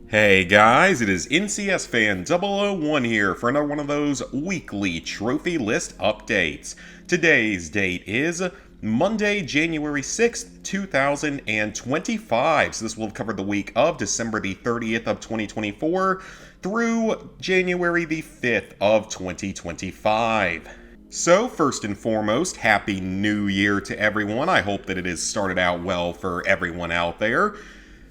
Hey guys, it is NCS Fan 001 here for another one of those weekly trophy list updates. Today's date is Monday, January 6th, 2025. So this will cover the week of December the 30th of 2024 through January the 5th of 2025. So, first and foremost, Happy New Year to everyone. I hope that it has started out well for everyone out there.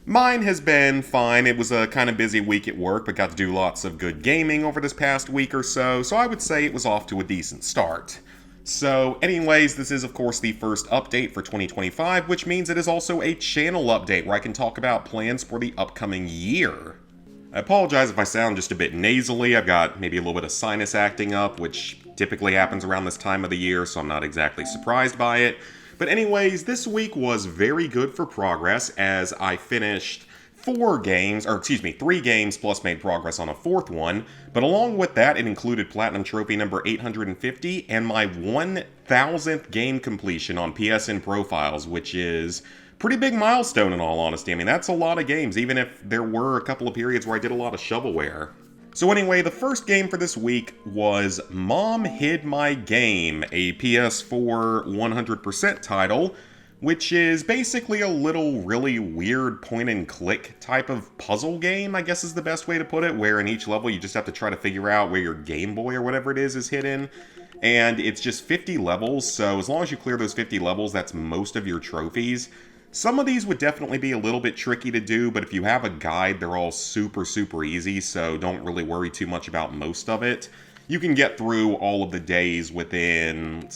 Mine has been fine. It was a kind of busy week at work, but got to do lots of good gaming over this past week or so I would say it was off to a decent start. So, anyways, this is of course the first update for 2025, which means it is also a channel update where I can talk about plans for the upcoming year. I apologize if I sound just a bit nasally. I've got maybe a little bit of sinus acting up, which typically happens around this time of the year, so I'm not exactly surprised by it. But anyways, this week was very good for progress as I finished 3 games plus made progress on a 4th one. But along with that, it included Platinum Trophy number 850 and my 1000th game completion on PSN Profiles, which is pretty big milestone in all honesty. I mean, that's a lot of games, even if there were a couple of periods where I did a lot of shovelware. So anyway, the first game for this week was Mom Hid My Game, a PS4 100% title, which is basically a little really weird point-and-click type of puzzle game, I guess is the best way to put it, where in each level you just have to try to figure out where your Game Boy or whatever it is hidden. And it's just 50 levels, so as long as you clear those 50 levels, that's most of your trophies. Some of these would definitely be a little bit tricky to do, but if you have a guide, they're all super easy, so don't really worry too much about most of it. You can get through all of the days within,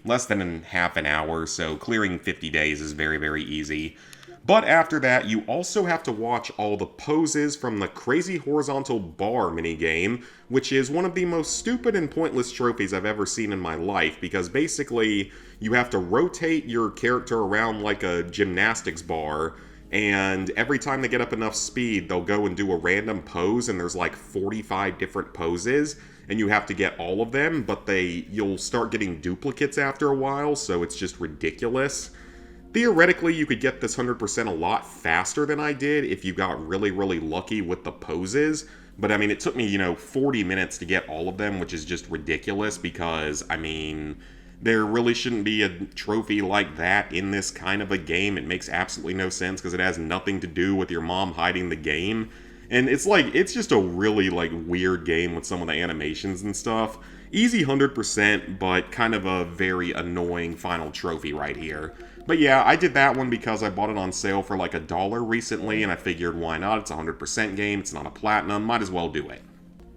less than half an hour, so clearing 50 days is very easy. But after that, you also have to watch all the poses from the Crazy Horizontal Bar minigame, which is one of the most stupid and pointless trophies I've ever seen in my life, because basically you have to rotate your character around like a gymnastics bar, and every time they get up enough speed, they'll go and do a random pose, and there's like 45 different poses, and you have to get all of them, but you'll start getting duplicates after a while, so it's just ridiculous. Theoretically, you could get this 100% a lot faster than I did if you got really lucky with the poses. But I mean, it took me, 40 minutes to get all of them, which is just ridiculous because, I mean, there really shouldn't be a trophy like that in this kind of a game. It makes absolutely no sense because it has nothing to do with your mom hiding the game. And it's just a really, weird game with some of the animations and stuff. Easy 100%, but kind of a very annoying final trophy right here. But yeah, I did that one because I bought it on sale for like $1 recently, and I figured why not? It's a 100% game, it's not a platinum, might as well do it.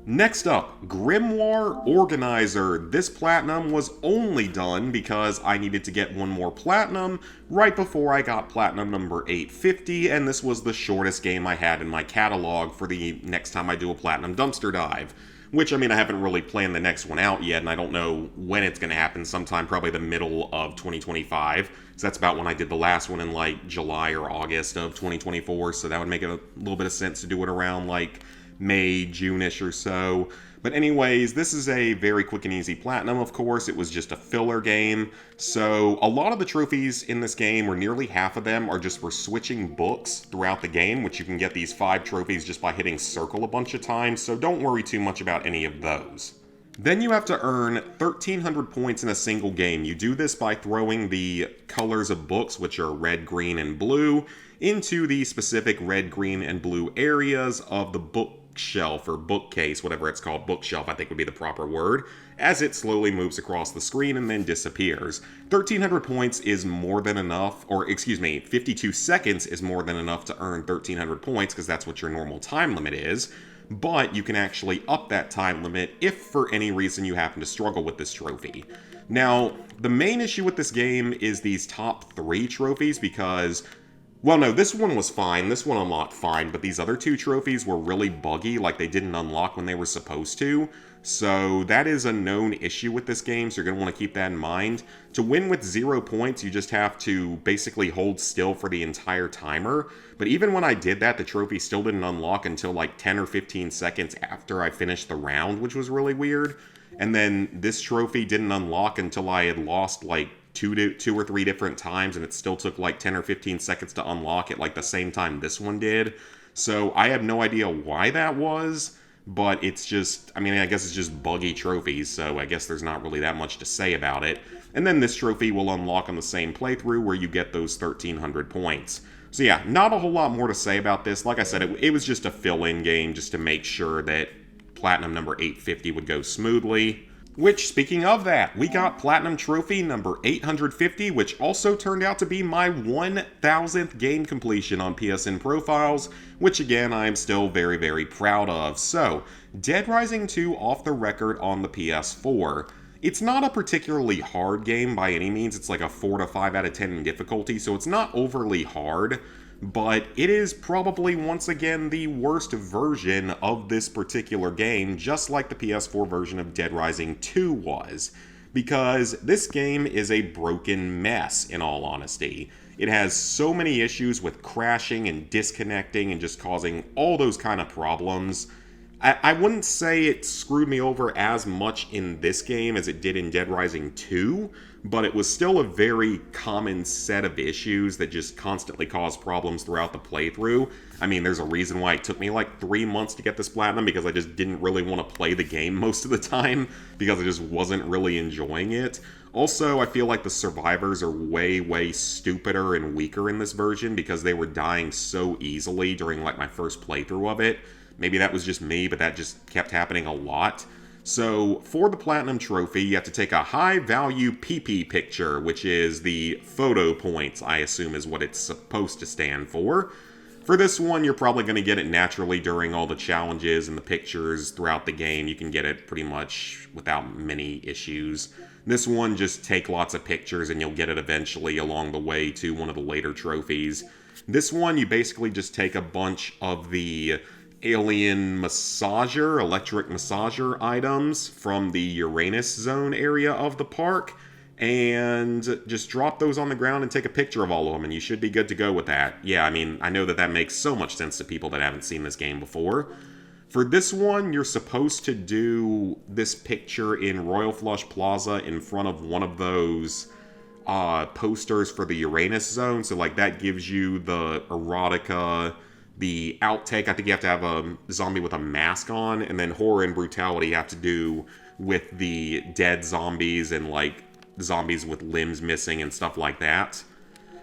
Next up, Grimoire Organizer. This platinum was only done because I needed to get one more platinum right before I got platinum number 850, and this was the shortest game I had in my catalog for the next time I do a platinum dumpster dive. Which, I mean, I haven't really planned the next one out yet, and I don't know when it's going to happen, sometime probably the middle of 2025. So that's about when I did the last one in, July or August of 2024, so that would make a little bit of sense to do it around, May, June-ish or so. But anyways, this is a very quick and easy platinum, of course. It was just a filler game. So a lot of the trophies in this game, or nearly half of them, are just for switching books throughout the game, which you can get these 5 trophies just by hitting circle a bunch of times, so don't worry too much about any of those. Then you have to earn 1,300 points in a single game. You do this by throwing the colors of books, which are red, green, and blue, into the specific red, green, and blue areas of the bookshelf or bookcase, whatever it's called, bookshelf I think would be the proper word, as it slowly moves across the screen and then disappears. 1,300 points is more than enough, 52 seconds is more than enough to earn 1,300 points because that's what your normal time limit is. But you can actually up that time limit if for any reason you happen to struggle with this trophy. Now, the main issue with this game is these top 3 trophies because, well, no, this one was fine, this one unlocked fine, but these other 2 trophies were really buggy, they didn't unlock when they were supposed to. So that is a known issue with this game, so you're going to want to keep that in mind. To win with 0 points, you just have to basically hold still for the entire timer. But even when I did that, the trophy still didn't unlock until 10 or 15 seconds after I finished the round, which was really weird. And then this trophy didn't unlock until I had lost two or three different times, and it still took 10 or 15 seconds to unlock it the same time this one did. So I have no idea why that was, but it's just, I mean, I guess it's just buggy trophies, so I guess there's not really that much to say about it. And then this trophy will unlock on the same playthrough where you get those 1,300 points. So yeah, not a whole lot more to say about this. Like I said, it was just a fill-in game just to make sure that Platinum number 850 would go smoothly. Which, speaking of that, we got Platinum Trophy number 850, which also turned out to be my 1,000th game completion on PSN Profiles, which again, I'm still very, very proud of. So, Dead Rising 2 off the record on the PS4. It's not a particularly hard game by any means. It's like a 4 to 5 out of 10 in difficulty, so it's not overly hard. But it is probably, once again, the worst version of this particular game, just like the PS4 version of Dead Rising 2 was. Because this game is a broken mess, in all honesty. It has so many issues with crashing and disconnecting and just causing all those kind of problems. I wouldn't say it screwed me over as much in this game as it did in Dead Rising 2, but it was still a very common set of issues that just constantly caused problems throughout the playthrough. I mean, there's a reason why it took me like 3 months to get this platinum, because I just didn't really want to play the game most of the time, because I just wasn't really enjoying it. Also, I feel like the survivors are way, way stupider and weaker in this version, because they were dying so easily during like my first playthrough of it. Maybe that was just me, but that just kept happening a lot. So, for the Platinum Trophy, you have to take a high-value PP picture, which is the photo points, I assume is what it's supposed to stand for. For this one, you're probably going to get it naturally during all the challenges and the pictures throughout the game. You can get it pretty much without many issues. This one, just take lots of pictures and you'll get it eventually along the way to one of the later trophies. This one, you basically just take a bunch of the alien electric massager items from the Uranus zone area of the park, and just drop those on the ground and take a picture of all of them, and you should be good to go with that. Yeah, I mean, I know that makes so much sense to people that haven't seen this game before. For this one, you're supposed to do this picture in Royal Flush Plaza in front of one of those posters for the Uranus zone, so like that gives you the erotica, the outtake. I think you have to have a zombie with a mask on, and then horror and brutality you have to do with the dead zombies and like zombies with limbs missing and stuff like that.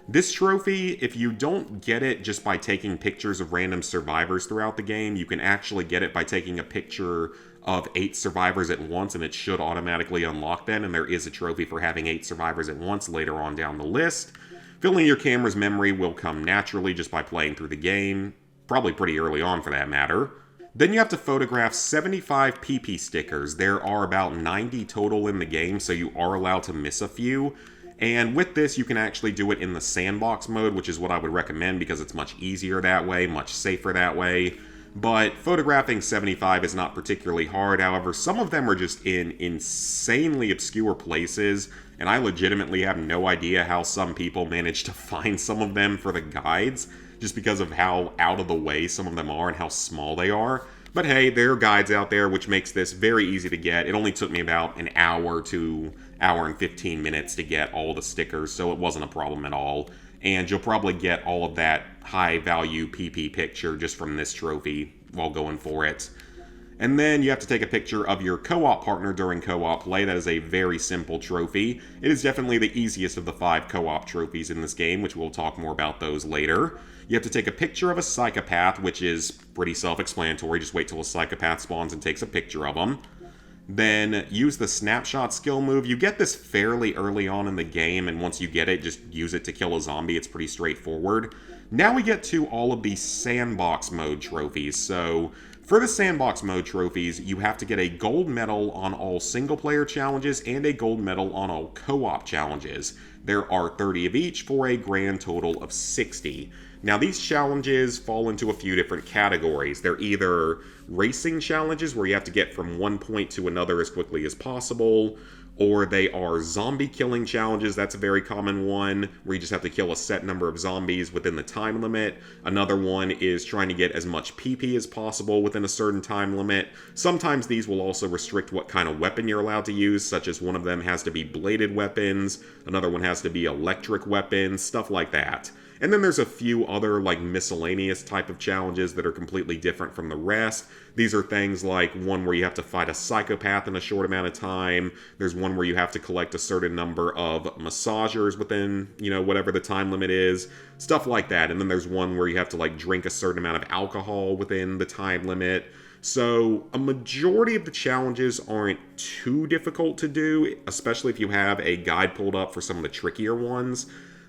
This trophy, if you don't get it just by taking pictures of random survivors throughout the game, you can actually get it by taking a picture of 8 survivors at once, and it should automatically unlock them, and there is a trophy for having 8 survivors at once later on down the list. Filling your camera's memory will come naturally just by playing through the game, probably pretty early on for that matter. Then you have to photograph 75 PP stickers. There are about 90 total in the game, so you are allowed to miss a few. And with this, you can actually do it in the sandbox mode, which is what I would recommend because it's much easier that way, much safer that way. But photographing 75 is not particularly hard. However, some of them are just in insanely obscure places, and I legitimately have no idea how some people manage to find some of them for the guides, just because of how out of the way some of them are and how small they are. But hey, there are guides out there, which makes this very easy to get. It only took me about an hour to hour and 15 minutes to get all the stickers, so it wasn't a problem at all. And you'll probably get all of that high-value PP picture just from this trophy while going for it. And then you have to take a picture of your co-op partner during co-op play. That is a very simple trophy. It is definitely the easiest of the 5 co-op trophies in this game, which we'll talk more about those later. You have to take a picture of a psychopath, which is pretty self-explanatory. Just wait till a psychopath spawns and takes a picture of them. Then use the snapshot skill move. You get this fairly early on in the game, and once you get it, just use it to kill a zombie. It's pretty straightforward. Now we get to all of the sandbox mode trophies. So for the sandbox mode trophies, you have to get a gold medal on all single player challenges and a gold medal on all co-op challenges. There are 30 of each for a grand total of 60. Now, these challenges fall into a few different categories. They're either racing challenges, where you have to get from one point to another as quickly as possible, or they are zombie killing challenges. That's a very common one, where you just have to kill a set number of zombies within the time limit. Another one is trying to get as much PP as possible within a certain time limit. Sometimes these will also restrict what kind of weapon you're allowed to use, such as one of them has to be bladed weapons, another one has to be electric weapons, stuff like that. And then there's a few other like miscellaneous type of challenges that are completely different from the rest. These are things like one where you have to fight a psychopath in a short amount of time. There's one where you have to collect a certain number of massagers within, whatever the time limit is. Stuff like that. And then there's one where you have to like drink a certain amount of alcohol within the time limit. So a majority of the challenges aren't too difficult to do, especially if you have a guide pulled up for some of the trickier ones.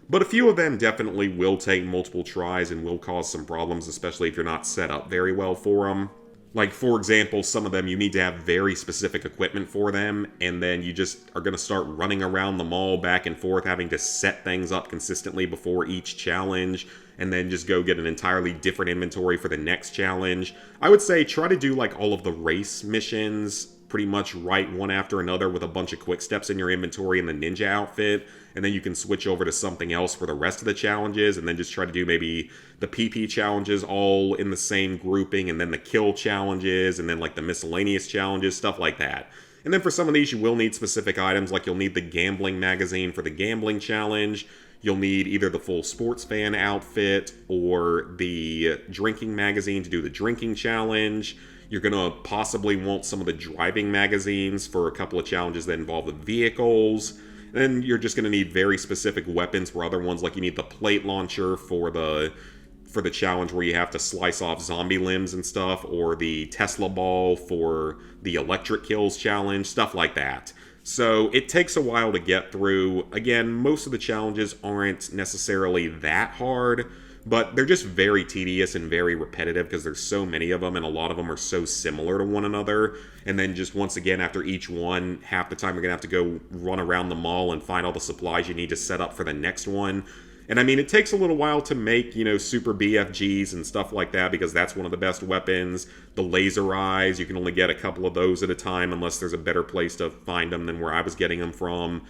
But a few of them definitely will take multiple tries and will cause some problems, especially if you're not set up very well for them. Like, for example, some of them you need to have very specific equipment for them, and then you just are going to start running around the mall back and forth, having to set things up consistently before each challenge, and then just go get an entirely different inventory for the next challenge. I would say try to do like all of the race missions pretty much right one after another with a bunch of quick steps in your inventory and the ninja outfit, and then you can switch over to something else for the rest of the challenges, and then just try to do maybe the PP challenges all in the same grouping, and then the kill challenges, and then like the miscellaneous challenges, stuff like that. And then for some of these you will need specific items, like you'll need the gambling magazine for the gambling challenge, you'll need either the full sports fan outfit or the drinking magazine to do the drinking challenge. You're going to possibly want some of the driving magazines for a couple of challenges that involve the vehicles. Then you're just going to need very specific weapons for other ones, like you need the plate launcher for the challenge where you have to slice off zombie limbs and stuff, or the Tesla ball for the electric kills challenge, stuff like that. So it takes a while to get through. Again, most of the challenges aren't necessarily that hard, but they're just very tedious and very repetitive because there's so many of them, and a lot of them are so similar to one another. And then just once again, after each one, half the time you're going to have to go run around the mall and find all the supplies you need to set up for the next one. And I mean, it takes a little while to make, super BFGs and stuff like that, because that's one of the best weapons. The laser eyes, you can only get a couple of those at a time unless there's a better place to find them than where I was getting them from.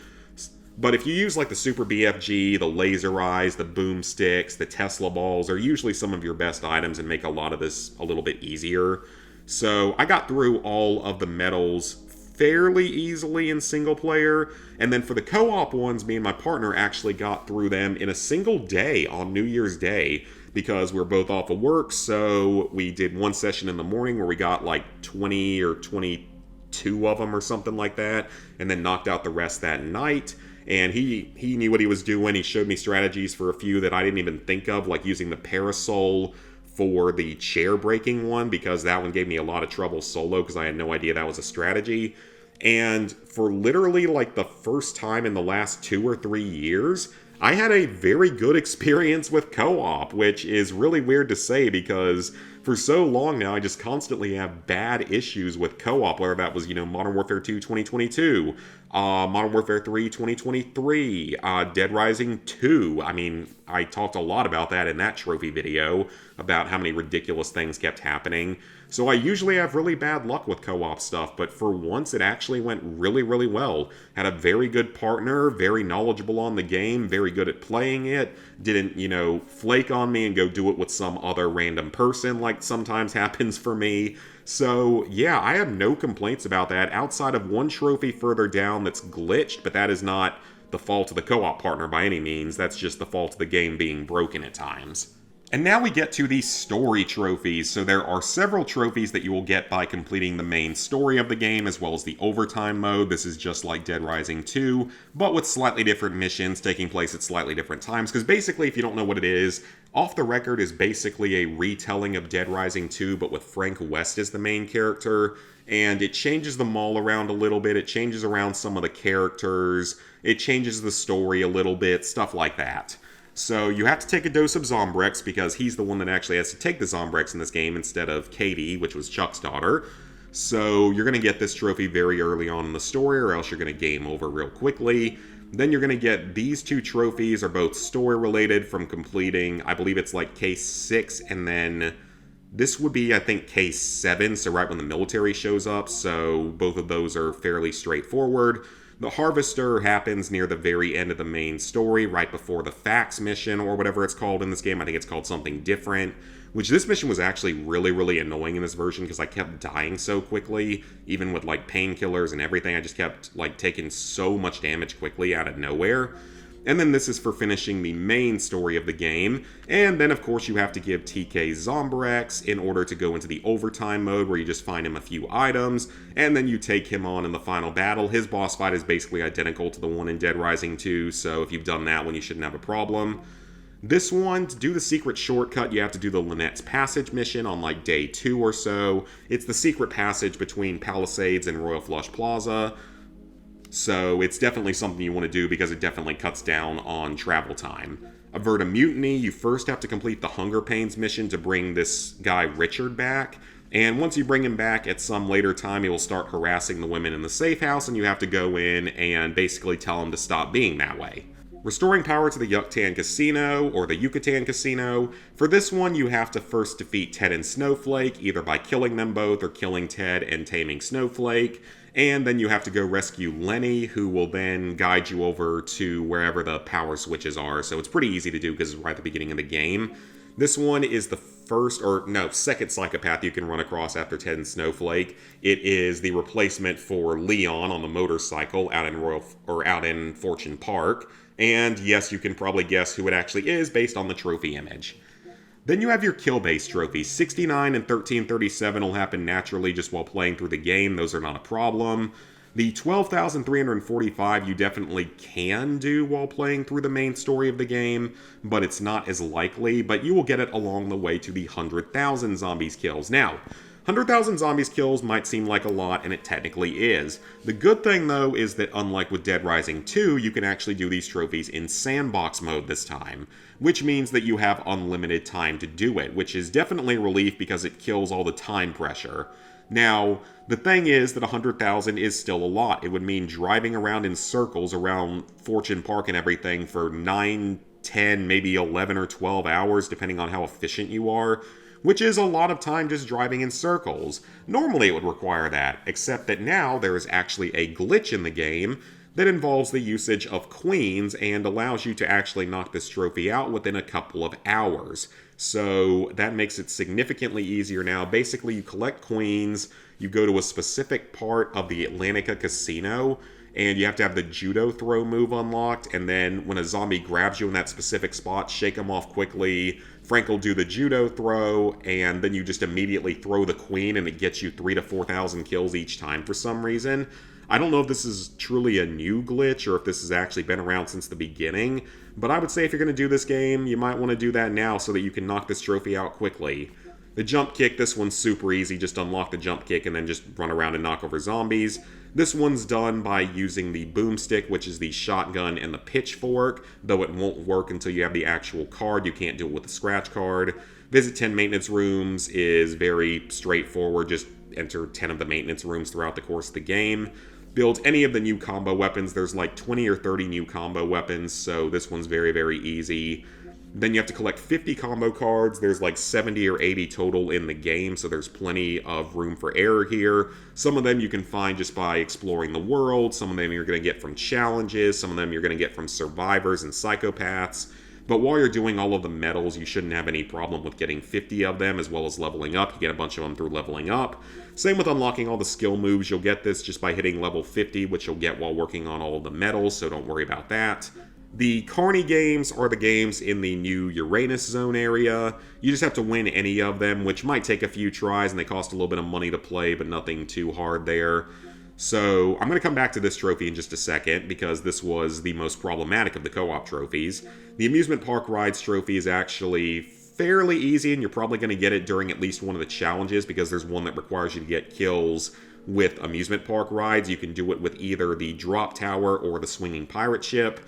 But if you use like the Super BFG, the laser eyes, the boomsticks, the Tesla balls are usually some of your best items and make a lot of this a little bit easier. So I got through all of the medals fairly easily in single player, and then for the co-op ones, me and my partner actually got through them in a single day on New Year's Day, because we were both off of work. So we did one session in the morning where we got like 20 or 22 of them or something like that, and then knocked out the rest that night. And he knew what he was doing. He showed me strategies for a few that I didn't even think of, like using the parasol for the chair breaking one, because that one gave me a lot of trouble solo because I had no idea that was a strategy. And for literally like the first time in the last 2 or 3 years, I had a very good experience with co-op, which is really weird to say because for so long now I just constantly have bad issues with co-op, whether that was, Modern Warfare 2 2022, Modern Warfare 3 2023, Dead Rising 2. I mean, I talked a lot about that in that trophy video, about how many ridiculous things kept happening. So I usually have really bad luck with co-op stuff, but for once it actually went really, really well. Had a very good partner, very knowledgeable on the game, very good at playing it, didn't, flake on me and go do it with some other random person like sometimes happens for me. So yeah, I have no complaints about that, outside of one trophy further down that's glitched, but that is not the fault of the co-op partner by any means. That's just the fault of the game being broken at times. And now we get to the story trophies. So there are several trophies that you will get by completing the main story of the game, as well as the overtime mode. This is just like Dead Rising 2, but with slightly different missions taking place at slightly different times. Because basically, if you don't know what it is, Off the Record is basically a retelling of Dead Rising 2, but with Frank West as the main character. And it changes them all around a little bit. It changes around some of the characters. It changes the story a little bit, stuff like that. So you have to take a dose of Zombrex, because he's the one that actually has to take the Zombrex in this game instead of Katie, which was Chuck's daughter. So you're going to get this trophy very early on in the story, or else you're going to game over real quickly. Then you're going to get these 2 trophies, are both story related from completing, I believe it's like case 6, and then this would be, I think, case 7, so right when the military shows up. So both of those are fairly straightforward. The Harvester happens near the very end of the main story, right before the fax mission, or whatever it's called in this game. I think it's called something different, which this mission was actually really, really annoying in this version because I kept dying so quickly, even with like painkillers and everything. I just kept like taking so much damage quickly out of nowhere. And then this is for finishing the main story of the game. And then, of course, you have to give TK Zombirex in order to go into the overtime mode where you just find him a few items, and then you take him on in the final battle. His boss fight is basically identical to the one in Dead Rising 2, so if you've done that one, you shouldn't have a problem. This one, to do the secret shortcut, you have to do the Lynette's Passage mission on like day 2 or so. It's the secret passage between Palisades and Royal Flush Plaza. So it's definitely something you want to do because it definitely cuts down on travel time. Avert a mutiny, you first have to complete the Hunger Pains mission to bring this guy Richard back. And once you bring him back at some later time, he will start harassing the women in the safe house, and you have to go in and basically tell him to stop being that way. Restoring power to the Yucatan Casino, or the Yucatan Casino. For this one, you have to first defeat Ted and Snowflake, either by killing them both or killing Ted and taming Snowflake. And then you have to go rescue Lenny, who will then guide you over to wherever the power switches are. So it's pretty easy to do because it's right at the beginning of the game. This one is the second psychopath you can run across after Ted and Snowflake. It is the replacement for Leon on the motorcycle out in Fortune Park. And yes, you can probably guess who it actually is based on the trophy image. Then you have your kill-based trophies. 69 and 1337 will happen naturally just while playing through the game. Those are not a problem. The 12,345 you definitely can do while playing through the main story of the game, but it's not as likely, but you will get it along the way to the 100,000 zombies kills. Now, 100,000 zombies kills might seem like a lot, and it technically is. The good thing, though, is that unlike with Dead Rising 2, you can actually do these trophies in sandbox mode this time, which means that you have unlimited time to do it, which is definitely a relief because it kills all the time pressure. Now, the thing is that 100,000 is still a lot. It would mean driving around in circles around Fortune Park and everything for 9, 10, maybe 11 or 12 hours, depending on how efficient you are, which is a lot of time just driving in circles. Normally it would require that, except that now there is actually a glitch in the game that involves the usage of queens and allows you to actually knock this trophy out within a couple of hours. So that makes it significantly easier now. Basically, you collect queens, you go to a specific part of the Atlantica Casino, and you have to have the judo throw move unlocked, and then when a zombie grabs you in that specific spot, shake them off quickly. Frank will do the judo throw, and then you just immediately throw the queen, and it gets you 3,000 to 4,000 kills each time for some reason. I don't know if this is truly a new glitch, or if this has actually been around since the beginning, but I would say if you're going to do this game, you might want to do that now so that you can knock this trophy out quickly. The jump kick, this one's super easy. Just unlock the jump kick and then just run around and knock over zombies. This one's done by using the boomstick, which is the shotgun, and the pitchfork, though it won't work until you have the actual card. You can't do it with the scratch card. Visit 10 maintenance rooms is very straightforward. Just enter 10 of the maintenance rooms throughout the course of the game. Build any of the new combo weapons. There's like 20 or 30 new combo weapons, so this one's very, very easy. Then you have to collect 50 combo cards. There's like 70 or 80 total in the game, so there's plenty of room for error here. Some of them you can find just by exploring the world. Some of them you're going to get from challenges. Some of them you're going to get from survivors and psychopaths. But while you're doing all of the medals, you shouldn't have any problem with getting 50 of them, as well as leveling up. You get a bunch of them through leveling up. Same with unlocking all the skill moves. You'll get this just by hitting level 50, which you'll get while working on all of the medals, so don't worry about that. The Carney games are the games in the new Uranus Zone area. You just have to win any of them, which might take a few tries, and they cost a little bit of money to play, but nothing too hard there. So I'm going to come back to this trophy in just a second, because this was the most problematic of the co-op trophies. The Amusement Park Rides trophy is actually fairly easy, and you're probably going to get it during at least one of the challenges, because there's one that requires you to get kills with amusement park rides. You can do it with either the drop tower or the swinging pirate ship.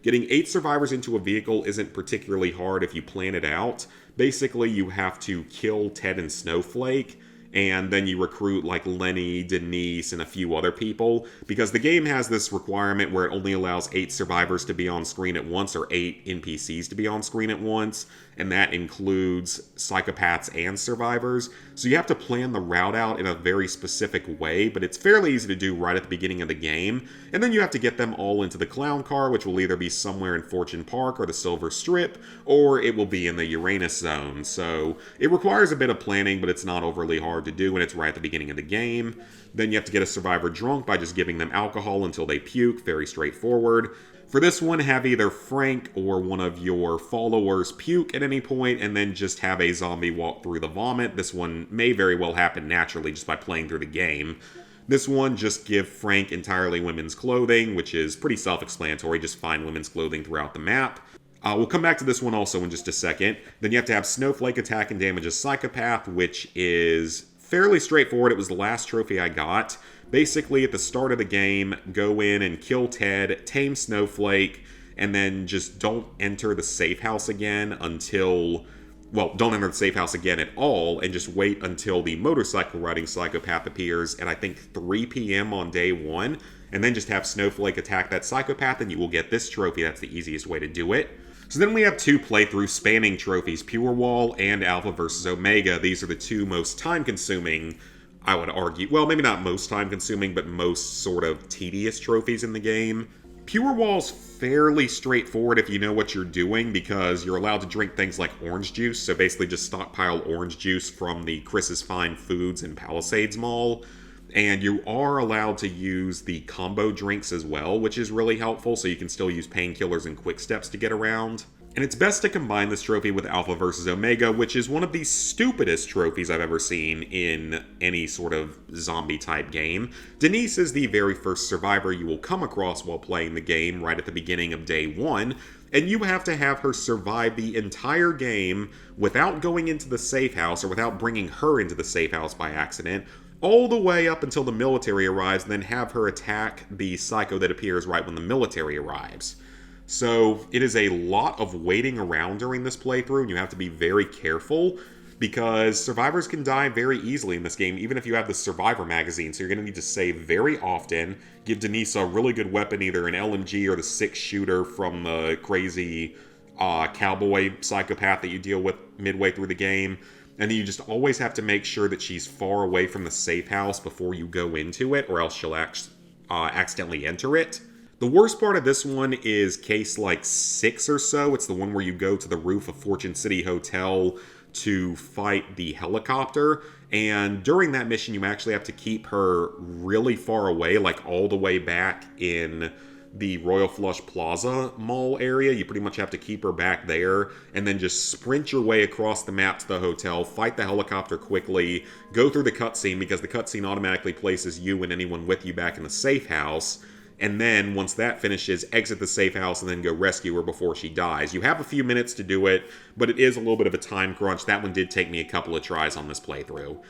Getting 8 survivors into a vehicle isn't particularly hard if you plan it out. Basically, you have to kill Ted and Snowflake, and then you recruit like Lenny, Denise, and a few other people, because the game has this requirement where it only allows 8 survivors to be on screen at once, or 8 NPCs to be on screen at once, and that includes psychopaths and survivors. So you have to plan the route out in a very specific way, but it's fairly easy to do right at the beginning of the game. And then you have to get them all into the clown car, which will either be somewhere in Fortune Park or the Silver Strip, or it will be in the Uranus Zone. So it requires a bit of planning, but it's not overly hard hard to do, and it's right at the beginning of the game. Then you have to get a survivor drunk by just giving them alcohol until they puke. Very straightforward. For this one, have either Frank or one of your followers puke at any point, and then just have a zombie walk through the vomit. This one may very well happen naturally just by playing through the game. This one, just give Frank entirely women's clothing, which is pretty self-explanatory. Just find women's clothing throughout the map. We'll come back to this one also in just a second. Then you have to have Snowflake attack and damage a psychopath, which is fairly straightforward. It was the last trophy I got. Basically, at the start of the game, go in and kill Ted, tame Snowflake, and then just don't enter the safe house again until... Well, don't enter the safe house again at all, and just wait until the motorcycle riding psychopath appears at, I think, 3 p.m. on day 1, and then just have Snowflake attack that psychopath, and you will get this trophy. That's the easiest way to do it. So then we have 2 playthrough spanning trophies, Pure Wall and Alpha vs. Omega. These are the 2 most time-consuming, I would argue. Well, maybe not most time-consuming, but most sort of tedious trophies in the game. Pure Wall's fairly straightforward if you know what you're doing, because you're allowed to drink things like orange juice, so basically just stockpile orange juice from the Chris's Fine Foods in Palisades Mall. And you are allowed to use the combo drinks as well, which is really helpful, so you can still use painkillers and quick steps to get around. And it's best to combine this trophy with Alpha vs. Omega, which is one of the stupidest trophies I've ever seen in any sort of zombie-type game. Denise is the very first survivor you will come across while playing the game right at the beginning of day 1, and you have to have her survive the entire game without going into the safe house or without bringing her into the safe house by accident, all the way up until the military arrives, and then have her attack the psycho that appears right when the military arrives. So it is a lot of waiting around during this playthrough, and you have to be very careful, because survivors can die very easily in this game, even if you have the Survivor magazine, so you're going to need to save very often, give Denise a really good weapon, either an LMG or the 6-shooter from the crazy cowboy psychopath that you deal with midway through the game, and then you just always have to make sure that she's far away from the safe house before you go into it, or else she'll accidentally enter it. The worst part of this one is case like 6 or so. It's the one where you go to the roof of Fortune City Hotel to fight the helicopter. And during that mission, you actually have to keep her really far away, like all the way back in the Royal Flush Plaza Mall area. You pretty much have to keep her back there, and then just sprint your way across the map to the hotel, fight the helicopter quickly, go through the cutscene, because the cutscene automatically places you and anyone with you back in the safe house. And then, once that finishes, exit the safe house and then go rescue her before she dies. You have a few minutes to do it, but it is a little bit of a time crunch. That one did take me a couple of tries on this playthrough.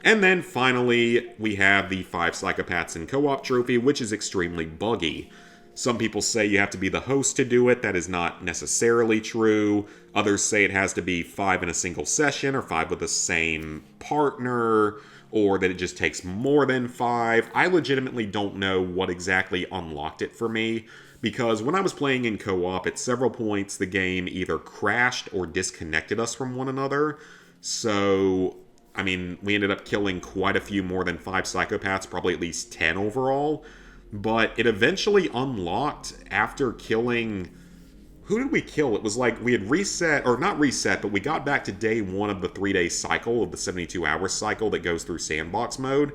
And then, finally, we have the 5 Psychopaths in Co-op trophy, which is extremely buggy. Some people say you have to be the host to do it. That is not necessarily true. Others say it has to be 5 in a single session, or 5 with the same partner, or that it just takes more than 5. I legitimately don't know what exactly unlocked it for me, because when I was playing in co-op, at several points the game either crashed or disconnected us from one another. So, I mean, we ended up killing quite a few more than 5 psychopaths, probably at least 10 overall. But it eventually unlocked after killing... Who did we kill? It was like we had reset, or not reset, but we got back to day 1 of the 3-day cycle, of the 72-hour cycle that goes through sandbox mode.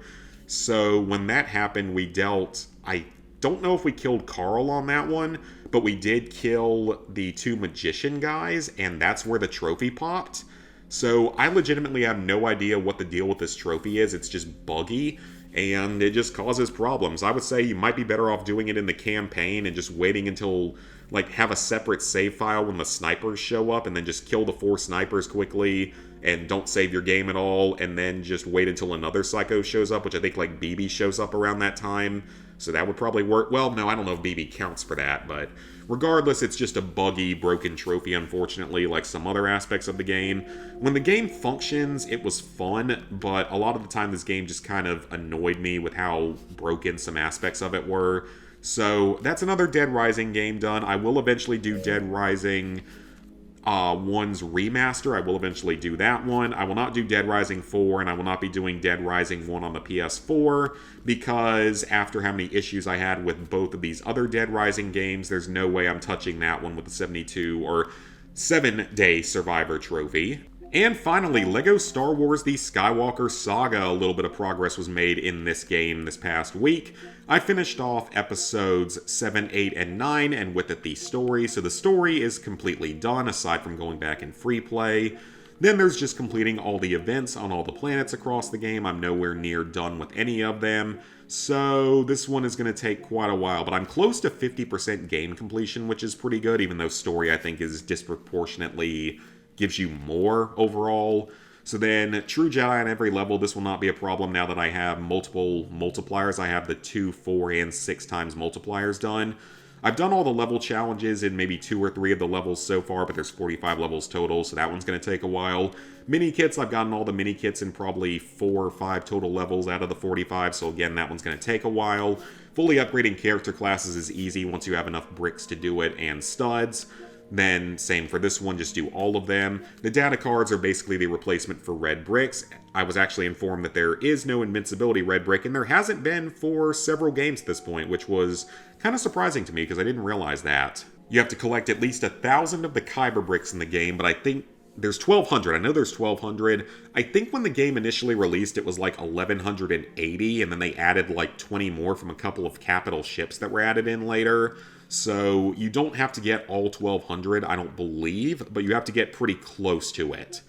So when that happened, we dealt... I don't know if we killed Carl on that one, but we did kill the 2 magician guys, and that's where the trophy popped. So I legitimately have no idea what the deal with this trophy is. It's just buggy, and it just causes problems. I would say you might be better off doing it in the campaign and just waiting until... like, have a separate save file when the snipers show up, and then just kill the 4 snipers quickly, and don't save your game at all, and then just wait until another psycho shows up, which I think, like, BB shows up around that time, so that would probably work. Well, no, I don't know if BB counts for that, but regardless, it's just a buggy, broken trophy, unfortunately, like some other aspects of the game. When the game functions, it was fun, but a lot of the time this game just kind of annoyed me with how broken some aspects of it were. So that's another Dead Rising game done. I will eventually do Dead Rising 1's remaster. I will eventually do that one. I will not do Dead Rising 4, and I will not be doing Dead Rising 1 on the PS4, because after how many issues I had with both of these other Dead Rising games, there's no way I'm touching that one with the 72 or 7-day Survivor trophy. And finally, LEGO Star Wars The Skywalker Saga. A little bit of progress was made in this game this past week. I finished off episodes 7, 8, and 9, and with it the story. So the story is completely done, aside from going back in free play. Then there's just completing all the events on all the planets across the game. I'm nowhere near done with any of them. So this one is going to take quite a while, but I'm close to 50% game completion, which is pretty good, even though story I think is disproportionately gives you more overall. So then, True Jedi on every level, this will not be a problem now that I have multiple multipliers. I have the 2, 4, and 6 times multipliers done. I've done all the level challenges in maybe 2 or 3 of the levels so far, but there's 45 levels total, so that one's going to take a while. Mini kits, I've gotten all the mini kits in probably 4 or 5 total levels out of the 45, so again, that one's going to take a while. Fully upgrading character classes is easy once you have enough bricks to do it and studs. Then, same for this one, just do all of them. The data cards are basically the replacement for red bricks. I was actually informed that there is no invincibility red brick, and there hasn't been for several games at this point, which was kind of surprising to me because I didn't realize that. You have to collect at least 1,000 of the Kyber bricks in the game, but I think there's 1,200. I know there's 1,200. I think when the game initially released, it was like 1,180, and then they added like 20 more from a couple of capital ships that were added in later. So you don't have to get all 1,200, I don't believe, but you have to get pretty close to it.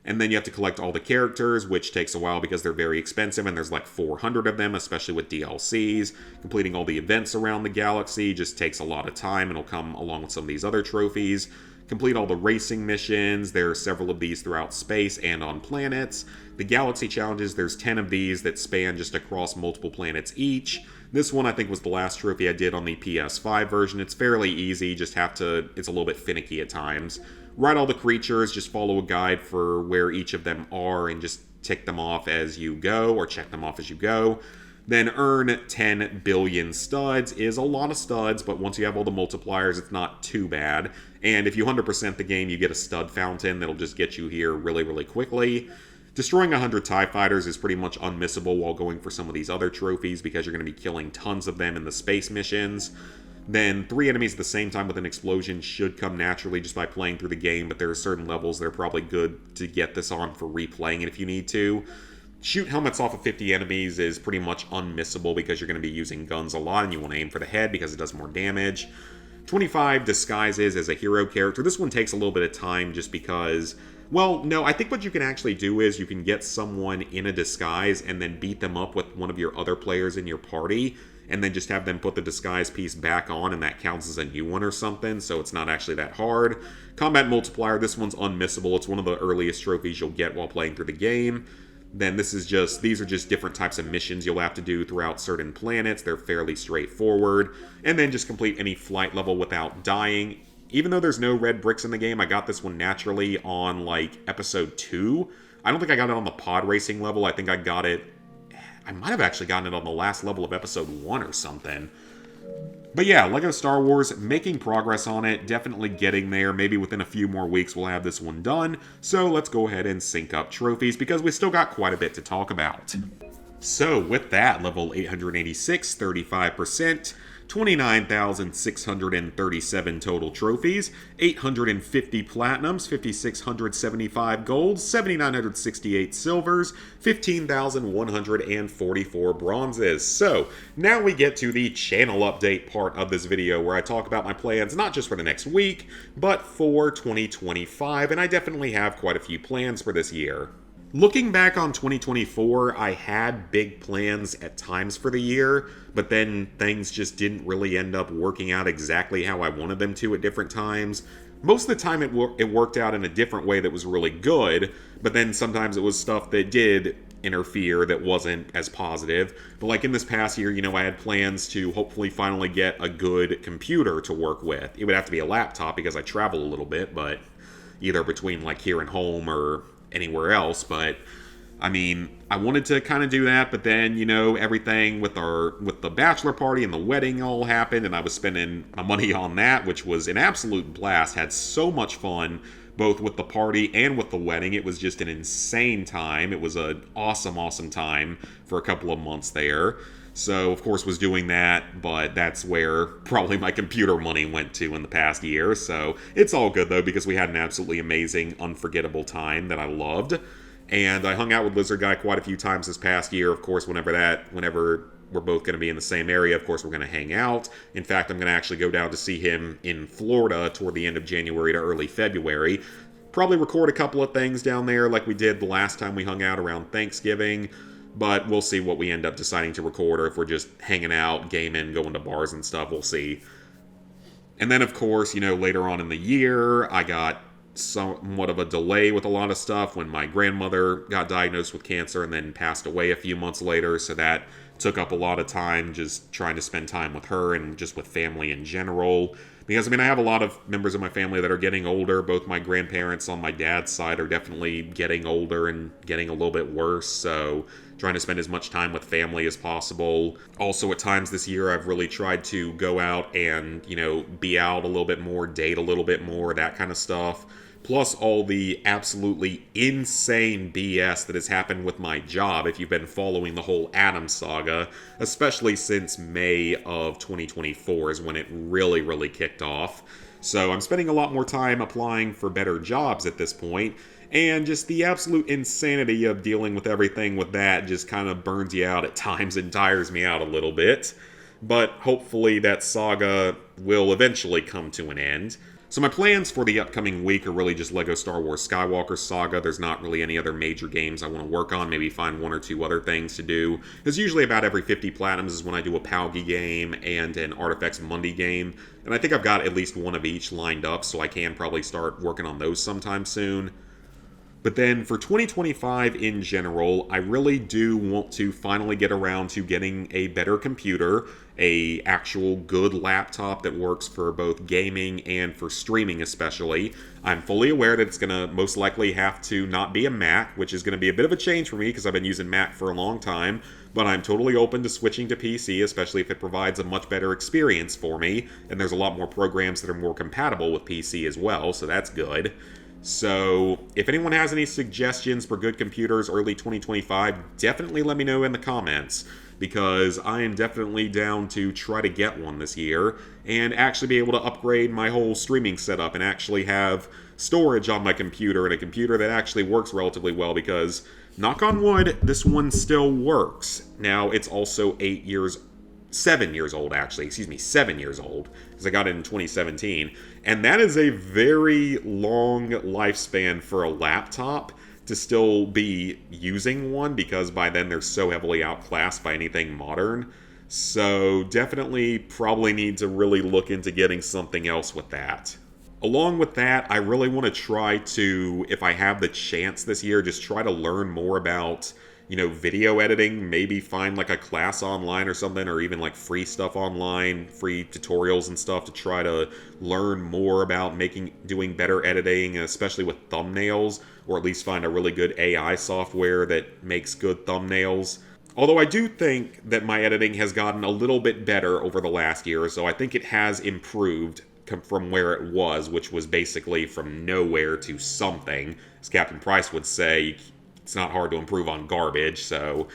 And then you have to collect all the characters, which takes a while because they're very expensive, and there's like 400 of them, especially with DLCs. Completing all the events around the galaxy just takes a lot of time, and it'll come along with some of these other trophies. Complete all the racing missions. There are several of these throughout space and on planets. The galaxy challenges, there's 10 of these that span just across multiple planets each. This one I think was the last trophy I did on the PS5 version. It's fairly easy, it's a little bit finicky at times. Ride all the creatures, just follow a guide for where each of them are and just tick them off as you go, or check them off as you go. Then earn 10 billion studs is a lot of studs, but once you have all the multipliers, it's not too bad. And if you 100% the game, you get a stud fountain that'll just get you here really, really quickly. Destroying 100 TIE fighters is pretty much unmissable while going for some of these other trophies because you're going to be killing tons of them in the space missions. Then 3 enemies at the same time with an explosion should come naturally just by playing through the game, but there are certain levels that are probably good to get this on for replaying it if you need to. Shoot helmets off of 50 enemies is pretty much unmissable because you're going to be using guns a lot and you want to aim for the head because it does more damage. 25 disguises as a hero character. This one takes a little bit of time just because... Well, no, I think what you can actually do is you can get someone in a disguise and then beat them up with one of your other players in your party, and then just have them put the disguise piece back on, and that counts as a new one or something, so it's not actually that hard. Combat multiplier, this one's unmissable. It's one of the earliest trophies you'll get while playing through the game. Then these are just different types of missions you'll have to do throughout certain planets. They're fairly straightforward. And then just complete any flight level without dying. Even though there's no red bricks in the game, I got this one naturally on, like, episode 2. I don't think I got it on the pod racing level. I think I might have actually gotten it on the last level of episode 1 or something. But yeah, LEGO Star Wars, making progress on it, definitely getting there. Maybe within a few more weeks we'll have this one done. So let's go ahead and sync up trophies because we still got quite a bit to talk about. So with that, level 886, 35%. 29,637 total trophies, 850 platinums, 5,675 golds, 7,968 silvers, 15,144 bronzes. So, now we get to the channel update part of this video where I talk about my plans not just for the next week, but for 2025, and I definitely have quite a few plans for this year. Looking back on 2024, I had big plans at times for the year, but then things just didn't really end up working out exactly how I wanted them to at different times. Most of the time it worked out in a different way that was really good, but then sometimes it was stuff that did interfere that wasn't as positive. But like in this past year, I had plans to hopefully finally get a good computer to work with. It would have to be a laptop because I travel a little bit, but either between like here and home or anywhere else, but I mean, I wanted to kind of do that, but then, everything with the bachelor party and the wedding all happened, and I was spending my money on that, which was an absolute blast. Had so much fun, both with the party and with the wedding. It was just an insane time. It was an awesome, awesome time for a couple of months there. So, of course, was doing that, but that's where probably my computer money went to in the past year. So, it's all good though, because we had an absolutely amazing, unforgettable time that I loved. And I hung out with Lizard Guy quite a few times this past year. Of course, whenever we're both going to be in the same area, of course, we're going to hang out. In fact, I'm going to actually go down to see him in Florida toward the end of January to early February. Probably record a couple of things down there like we did the last time we hung out around Thanksgiving. But we'll see what we end up deciding to record, or if we're just hanging out, gaming, going to bars and stuff. We'll see. And then, of course, later on in the year, I got somewhat of a delay with a lot of stuff when my grandmother got diagnosed with cancer and then passed away a few months later. So that took up a lot of time just trying to spend time with her and just with family in general. Because, I have a lot of members of my family that are getting older. Both my grandparents on my dad's side are definitely getting older and getting a little bit worse. So trying to spend as much time with family as possible. Also, at times this year, I've really tried to go out and, be out a little bit more, date a little bit more, that kind of stuff. Plus all the absolutely insane BS that has happened with my job if you've been following the whole Atom saga, especially since May of 2024 is when it really, really kicked off. So I'm spending a lot more time applying for better jobs at this point, and just the absolute insanity of dealing with everything with that just kind of burns you out at times and tires me out a little bit. But hopefully that saga will eventually come to an end. So my plans for the upcoming week are really just LEGO Star Wars Skywalker Saga. There's not really any other major games I want to work on. Maybe find one or two other things to do. Because usually about every 50 Platinums is when I do a Palgi game and an Artifacts Mundi game. And I think I've got at least one of each lined up, so I can probably start working on those sometime soon. But then for 2025 in general, I really do want to finally get around to getting a better computer, a actual good laptop that works for both gaming and for streaming especially. I'm fully aware that it's going to most likely have to not be a Mac, which is going to be a bit of a change for me because I've been using Mac for a long time, but I'm totally open to switching to PC, especially if it provides a much better experience for me, and there's a lot more programs that are more compatible with PC as well, so that's good. So, if anyone has any suggestions for good computers early 2025, definitely let me know in the comments, because I am definitely down to try to get one this year, and actually be able to upgrade my whole streaming setup and actually have storage on my computer, and a computer that actually works relatively well, because, knock on wood, this one still works. Now, it's also 7 years old, because I got it in 2017. And that is a very long lifespan for a laptop to still be using one, because by then they're so heavily outclassed by anything modern. So definitely probably need to really look into getting something else with that. Along with that, I really want to try to, if I have the chance this year, just try to learn more about video editing, maybe find like a class online or something, or even like free stuff online, free tutorials and stuff to try to learn more about doing better editing, especially with thumbnails, or at least find a really good AI software that makes good thumbnails. Although I do think that my editing has gotten a little bit better over the last year or so. I think it has improved from where it was, which was basically from nowhere to something. As Captain Price would say, it's not hard to improve on garbage, so...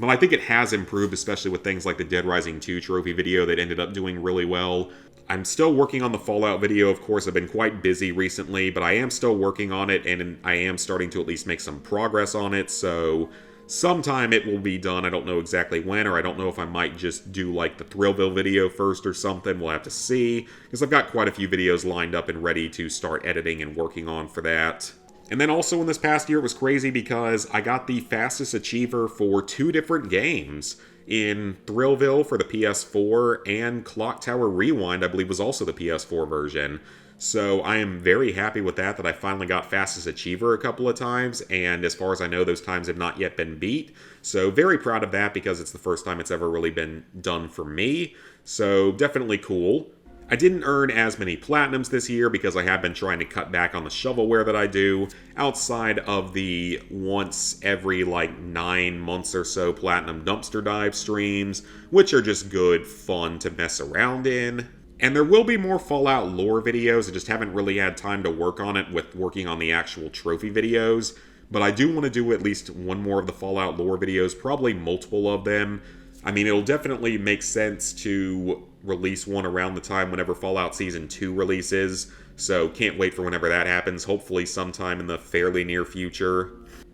But I think it has improved, especially with things like the Dead Rising 2 trophy video that ended up doing really well. I'm still working on the Fallout video, of course. I've been quite busy recently, but I am still working on it, and I am starting to at least make some progress on it, so... sometime it will be done. I don't know exactly when, or I don't know if I might just do like the Thrillville video first or something. We'll have to see, because I've got quite a few videos lined up and ready to start editing and working on for that. And then also in this past year, it was crazy because I got the fastest achiever for 2 different games. In Thrillville for the PS4, and Clock Tower Rewind, I believe, was also the PS4 version. So I am very happy with that I finally got fastest achiever a couple of times, and as far as I know, those times have not yet been beat. So very proud of that, because it's the first time it's ever really been done for me. So definitely cool. I didn't earn as many platinums this year because I have been trying to cut back on the shovelware that I do, outside of the once every 9 months or so platinum dumpster dive streams, which are just good fun to mess around in. And there will be more Fallout lore videos. I just haven't really had time to work on it with working on the actual trophy videos. But I do want to do at least one more of the Fallout lore videos, probably multiple of them. I mean, it'll definitely make sense to release one around the time whenever Fallout Season 2 releases, so can't wait for whenever that happens, hopefully sometime in the fairly near future.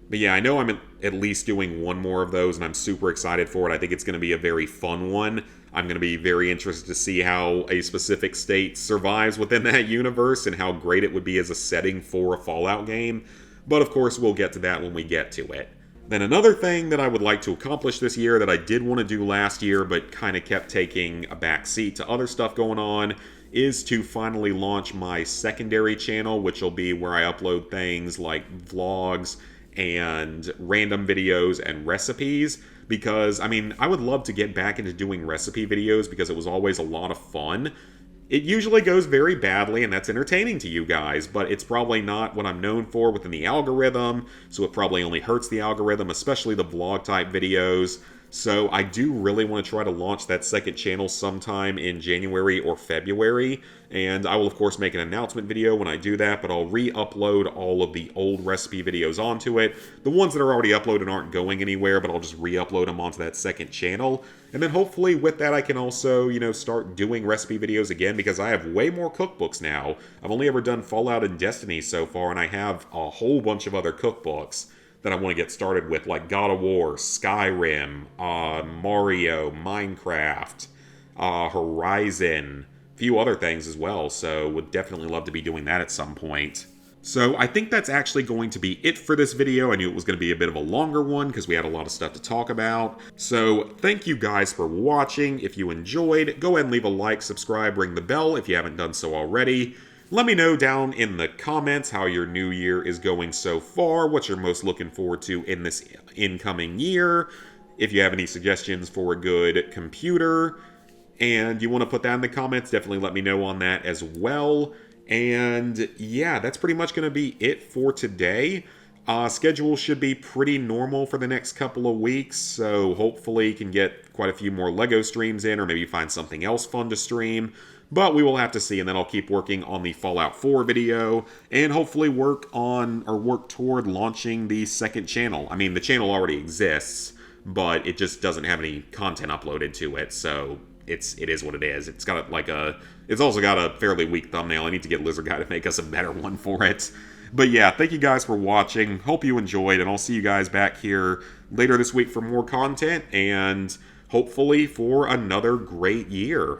But yeah, I know I'm at least doing one more of those, and I'm super excited for it. I think it's going to be a very fun one. I'm going to be very interested to see how a specific state survives within that universe and how great it would be as a setting for a Fallout game. But of course, we'll get to that when we get to it. Then another thing that I would like to accomplish this year that I did want to do last year but kind of kept taking a back seat to other stuff going on is to finally launch my secondary channel, which will be where I upload things like vlogs and random videos and recipes. Because, I mean, I would love to get back into doing recipe videos because it was always a lot of fun. It usually goes very badly, and that's entertaining to you guys, but it's probably not what I'm known for within the algorithm, so it probably only hurts the algorithm, especially the vlog-type videos. So I do really want to try to launch that second channel sometime in January or February, and I will of course make an announcement video when I do that, but I'll re-upload all of the old recipe videos onto it. The ones that are already uploaded aren't going anywhere, but I'll just re-upload them onto that second channel. And then hopefully with that I can also, start doing recipe videos again, because I have way more cookbooks now. I've only ever done Fallout and Destiny so far, and I have a whole bunch of other cookbooks that I want to get started with, like God of War, Skyrim, Mario, Minecraft, Horizon, a few other things as well, so would definitely love to be doing that at some point. So I think that's actually going to be it for this video. I knew it was going to be a bit of a longer one because we had a lot of stuff to talk about. So thank you guys for watching. If you enjoyed, go ahead and leave a like, subscribe, ring the bell if you haven't done so already. Let me know down in the comments how your new year is going so far, what you're most looking forward to in this incoming year. If you have any suggestions for a good computer and you want to put that in the comments, definitely let me know on that as well. And yeah, that's pretty much going to be it for today. Schedule should be pretty normal for the next couple of weeks, so hopefully you can get quite a few more LEGO streams in, or maybe find something else fun to stream. But we will have to see, and then I'll keep working on the Fallout 4 video, and hopefully work toward launching the second channel. I mean, the channel already exists, but it just doesn't have any content uploaded to it, so it is what it is. It's also got a fairly weak thumbnail. I need to get Lizard Guy to make us a better one for it. But yeah, thank you guys for watching. Hope you enjoyed, and I'll see you guys back here later this week for more content, and hopefully for another great year.